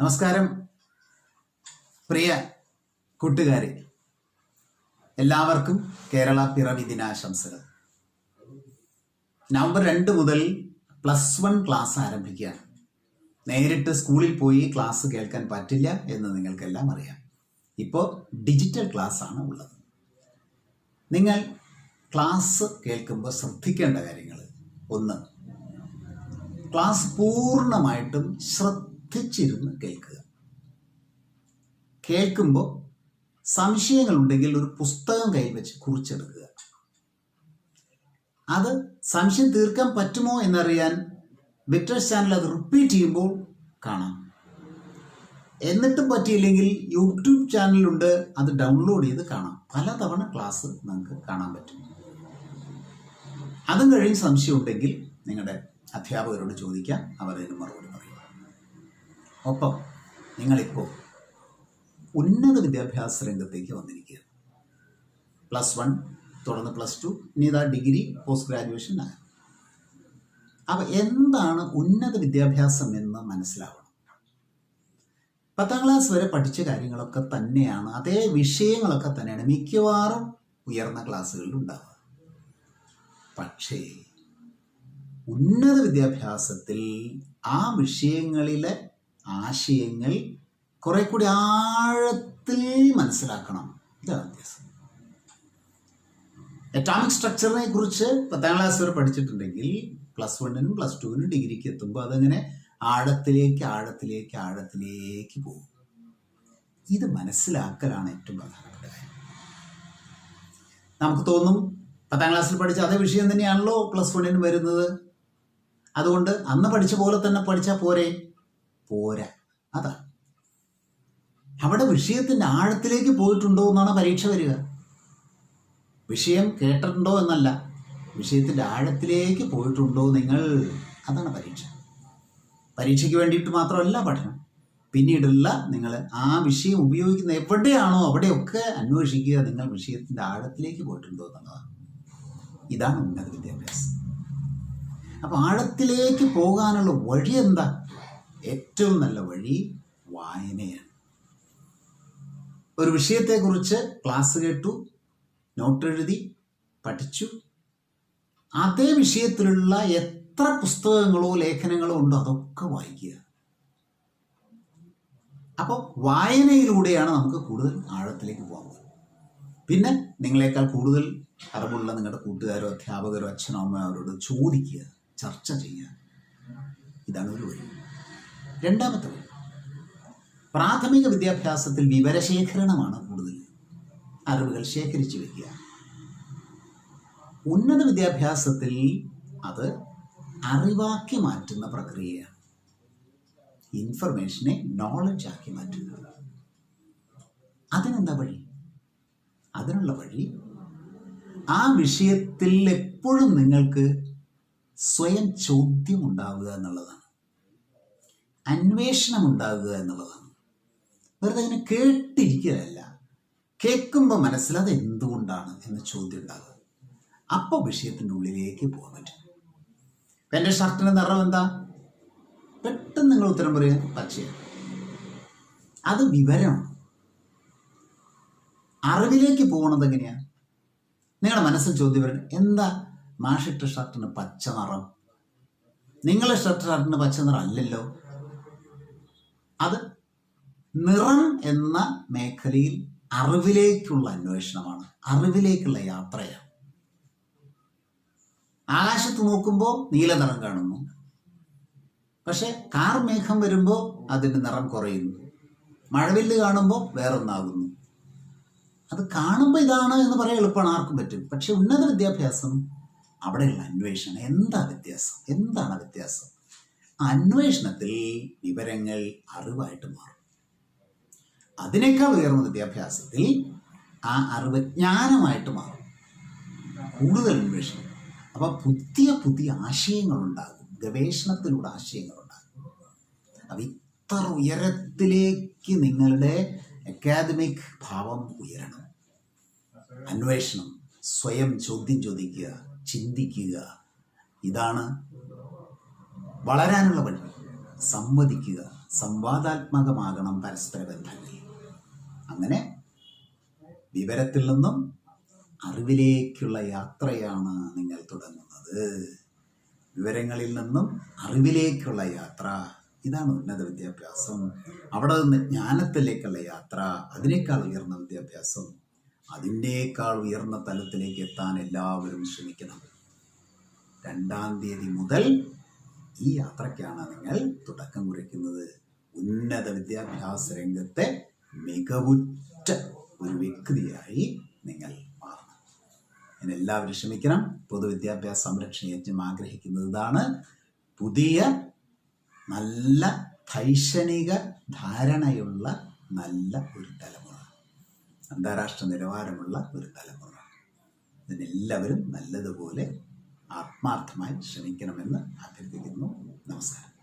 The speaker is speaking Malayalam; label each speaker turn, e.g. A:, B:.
A: നമസ്കാരം പ്രിയ കൂട്ടുകാരെ, എല്ലാവർക്കും കേരള പിറവി ദിനാശംസകൾ. നവംബർ 2 മുതൽ +1 ക്ലാസ് ആരംഭിക്കുകയാണ്. നേരിട്ട് സ്കൂളിൽ പോയി ക്ലാസ് കേൾക്കാൻ പറ്റില്ല എന്ന് നിങ്ങൾക്കെല്ലാം അറിയാം. ഇപ്പോൾ ഡിജിറ്റൽ ക്ലാസ് ആണ് ഉള്ളത്. നിങ്ങൾ ക്ലാസ് കേൾക്കുമ്പോൾ ശ്രദ്ധിക്കേണ്ട കാര്യങ്ങൾ: 1, ക്ലാസ് പൂർണ്ണമായിട്ടും ശ്രദ്ധിച്ചിരുന്ന് കേൾക്കുക. കേൾക്കുമ്പോൾ സംശയങ്ങളുണ്ടെങ്കിൽ ഒരു പുസ്തകം കയ്യിൽ വെച്ച് കുറിച്ചെടുക്കുക. അത് സംശയം തീർക്കാൻ പറ്റുമോ എന്നറിയാൻ വിക്ടേഴ്സ് ചാനൽ അത് റിപ്പീറ്റ് ചെയ്യുമ്പോൾ കാണാം. എന്നിട്ടും പറ്റിയില്ലെങ്കിൽ യൂട്യൂബ് ചാനലുണ്ട്, അത് ഡൗൺലോഡ് ചെയ്ത് കാണാം. പലതവണ ക്ലാസ് നമുക്ക് കാണാൻ പറ്റും. അതും കഴിഞ്ഞ് സംശയം ഉണ്ടെങ്കിൽ നിങ്ങളുടെ അധ്യാപകരോട് ചോദിക്കാം, അവരതിന് മറുപടി പറയും. ഒപ്പം നിങ്ങളിപ്പോൾ ഉന്നത വിദ്യാഭ്യാസ രംഗത്തേക്ക് വന്നിരിക്കുക. +1 തുടർന്ന് +2, ഇനി ഇതാ ഡിഗ്രി, പോസ്റ്റ് ഗ്രാജുവേഷൻ ആകും. അപ്പം എന്താണ് ഉന്നത വിദ്യാഭ്യാസം എന്ന് മനസ്സിലാവണം. 10ാം ക്ലാസ് വരെ പഠിച്ച കാര്യങ്ങളൊക്കെ തന്നെയാണ്, അതേ വിഷയങ്ങളൊക്കെ തന്നെയാണ് മിക്കവാറും ഉയർന്ന ക്ലാസ്സുകളിൽ ഉണ്ടാവുക. പക്ഷേ ഉന്നത വിദ്യാഭ്യാസത്തിൽ ആ വിഷയങ്ങളിലെ ആശയങ്ങൾ കുറെ കൂടി ആഴത്തിൽ മനസ്സിലാക്കണം. ഇതാണ് വ്യത്യാസം. അറ്റോമിക് സ്ട്രക്ചറിനെ കുറിച്ച് 10ാം ക്ലാസ് വരെ പഠിച്ചിട്ടുണ്ടെങ്കിൽ +1നും +2നും ഡിഗ്രിക്ക് എത്തുമ്പോൾ അതങ്ങനെ ആഴത്തിലേക്ക് പോകും. ഇത് മനസ്സിലാക്കലാണ് ഏറ്റവും പ്രധാനപ്പെട്ട കാര്യം. നമുക്ക് തോന്നും 10ാം ക്ലാസ്സിൽ പഠിച്ച അതേ വിഷയം തന്നെയാണല്ലോ +1ന് വരുന്നത്, അതുകൊണ്ട് അന്ന് പഠിച്ച പോലെ തന്നെ പഠിച്ചാൽ പോരാ. അതാണ് അവിടെ വിഷയത്തിൻ്റെ ആഴത്തിലേക്ക് പോയിട്ടുണ്ടോ എന്നാണ് പരീക്ഷ വരിക. വിഷയം കേട്ടിട്ടുണ്ടോ എന്നല്ല, വിഷയത്തിൻ്റെ ആഴത്തിലേക്ക് പോയിട്ടുണ്ടോ നിങ്ങൾ, അതാണ് പരീക്ഷ. പരീക്ഷയ്ക്ക് വേണ്ടിയിട്ട് മാത്രമല്ല പഠനം, പിന്നീടുള്ള നിങ്ങൾ ആ വിഷയം ഉപയോഗിക്കുന്ന എവിടെയാണോ അവിടെയൊക്കെ അന്വേഷിക്കുക, നിങ്ങൾ വിഷയത്തിൻ്റെ ആഴത്തിലേക്ക് പോയിട്ടുണ്ടോ എന്നുള്ളതാണ്. ഇതാണ് ഉന്നത വിദ്യാഭ്യാസം. അപ്പോൾ ആഴത്തിലേക്ക് പോകാനുള്ള വഴി എന്താ? ഏറ്റവും നല്ല വഴി വായനയാണ്. ഒരു വിഷയത്തെക്കുറിച്ച് ക്ലാസ് കേട്ടു, നോട്ട് എഴുതി, പഠിച്ചു, അതേ വിഷയത്തിലുള്ള എത്ര പുസ്തകങ്ങളോ ലേഖനങ്ങളോ ഉണ്ടോ അതൊക്കെ വായിക്കുക. അപ്പോൾ വായനയിലൂടെയാണ് നമുക്ക് കൂടുതൽ ആഴത്തിലേക്ക് പോകാൻ. പിന്നെ നിങ്ങളെക്കാൾ കൂടുതൽ അറിവുള്ള നിങ്ങളുടെ കൂട്ടുകാരോ അധ്യാപകരോ അച്ഛനോ അമ്മയോ അവരോട് ചോദിക്കുക, ചർച്ച ചെയ്യുക. ഇതാണ് ഒരു വഴി. രണ്ടാമത്തെ വഴി, പ്രാഥമിക വിദ്യാഭ്യാസത്തിൽ വിവരശേഖരണമാണ് കൂടുതൽ. അറിവുകൾ ശേഖരിച്ചു വയ്ക്കുക. ഉന്നത വിദ്യാഭ്യാസത്തിൽ അത് അറിവാക്കി മാറ്റുന്ന പ്രക്രിയയാണ്. ഇൻഫർമേഷനെ നോളജ് ആക്കി മാറ്റുന്നത്. അതിനെന്താ വഴി? അതിനുള്ള വഴി ആ വിഷയത്തിൽ എപ്പോഴും നിങ്ങൾക്ക് സ്വയം ചോദ്യം ഉണ്ടാവുക എന്നുള്ളതാണ്, അന്വേഷണം ഉണ്ടാകുക എന്നുള്ളതാണ്. വെറുതെ അങ്ങനെ കേട്ടിരിക്കുകയല്ല, കേൾക്കുമ്പോൾ മനസ്സിലത് എന്തുകൊണ്ടാണ് എന്ന ചോദ്യം ഉണ്ടാകുക. അപ്പോൾ വിഷയത്തിൻ്റെ ഉള്ളിലേക്ക് പോകാൻ പറ്റും. എൻ്റെ ഷർട്ടിൻ്റെ നിറം എന്താ? പെട്ടെന്ന് നിങ്ങൾ ഉത്തരം പറയുക പച്ചയാണ്. അത് വിവരമാണ്. അറിവിലേക്ക് പോകണത് എങ്ങനെയാണ്? നിങ്ങളുടെ മനസ്സിൽ ചോദ്യം വരണം, എന്താ മാഷിട്ട ഷർട്ടിന് പച്ച നിറം? നിങ്ങളുടെ ഷർട്ടിന് പച്ച നിറം അല്ലല്ലോ. അത് നിറം എന്ന മേഖലയിൽ അറിവിലേക്കുള്ള അന്വേഷണമാണ്, അറിവിലേക്കുള്ള യാത്രയാണ്. ആകാശത്ത് നോക്കുമ്പോൾ നീല നിറം കാണുന്നു, പക്ഷെ കാർമേഘം വരുമ്പോൾ അതിൻ്റെ നിറം കുറയുന്നു. മഴവില്ല് കാണുമ്പോൾ വേറൊന്നാകുന്നു. അത് കാണുമ്പോൾ ഇതാണ് എന്ന് പറയാൻ എളുപ്പമാണ്, ആർക്കും പറ്റും. പക്ഷെ ഉന്നത വിദ്യാഭ്യാസം അവിടെയുള്ള അന്വേഷണം. എന്താണ് വ്യത്യാസം? അന്വേഷണത്തിൽ വിവരങ്ങൾ അറിവായിട്ട് മാറും. അതിനേക്കാൾ ഉയർന്ന വിദ്യാഭ്യാസത്തിൽ ആ അറിവ് ജ്ഞാനമായിട്ട് മാറും. കൂടുതൽ അന്വേഷണം. അപ്പം പുതിയ ആശയങ്ങളുണ്ടാകും, ഗവേഷണത്തിലൂടെ ആശയങ്ങളുണ്ടാകും. അപ്പം ഇത്ര ഉയരത്തിലേക്ക് നിങ്ങളുടെ അക്കാദമിക് ഭാവം ഉയരണം. അന്വേഷണം, സ്വയം ചോദ്യം ചോദിക്കുക, ചിന്തിക്കുക, ഇതാണ് വളരാനുള്ള വഴി. സംവദിക്കുക, സംവാദാത്മകമാകണം പരസ്പര ബന്ധങ്ങൾ. അങ്ങനെ വിവരത്തിൽ നിന്നും അറിവിലേക്കുള്ള യാത്രയാണ് നിങ്ങൾ തുടങ്ങുന്നത്. വിവരങ്ങളിൽ നിന്നും അറിവിലേക്കുള്ള യാത്ര, ഇതാണ് ഉന്നത വിദ്യാഭ്യാസം. അവിടെ നിന്ന് ജ്ഞാനത്തിലേക്കുള്ള യാത്ര, അതിനേക്കാൾ ഉയർന്ന വിദ്യാഭ്യാസം. അതിനേക്കാൾ ഉയർന്ന തലത്തിലേക്ക് എത്താൻ എല്ലാവരും ശ്രമിക്കണം. 2-ാം തീയതി മുതൽ ഈ യാത്രയ്ക്കാണ് നിങ്ങൾ തുടക്കം കുറിക്കുന്നത്. ഉന്നത വിദ്യാഭ്യാസ രംഗത്തെ മികവുറ്റ ഒരു വ്യക്തിയായി നിങ്ങൾ മാറണം. അതിനെല്ലാവരും ശ്രമിക്കണം. പൊതുവിദ്യാഭ്യാസ സംരക്ഷണ യജ്ഞം ആഗ്രഹിക്കുന്നത് ഇതാണ്. പുതിയ നല്ല ദൈക്ഷണിക ധാരണയുള്ള നല്ല ഒരു തലമുറ, അന്താരാഷ്ട്ര നിലവാരമുള്ള ഒരു തലമുറ. ഇതിനെല്ലാവരും നല്ലതുപോലെ ആത്മാർത്ഥമായി ശ്രമിക്കണമെന്ന് അഭ്യർത്ഥിക്കുന്നു. നമസ്കാരം.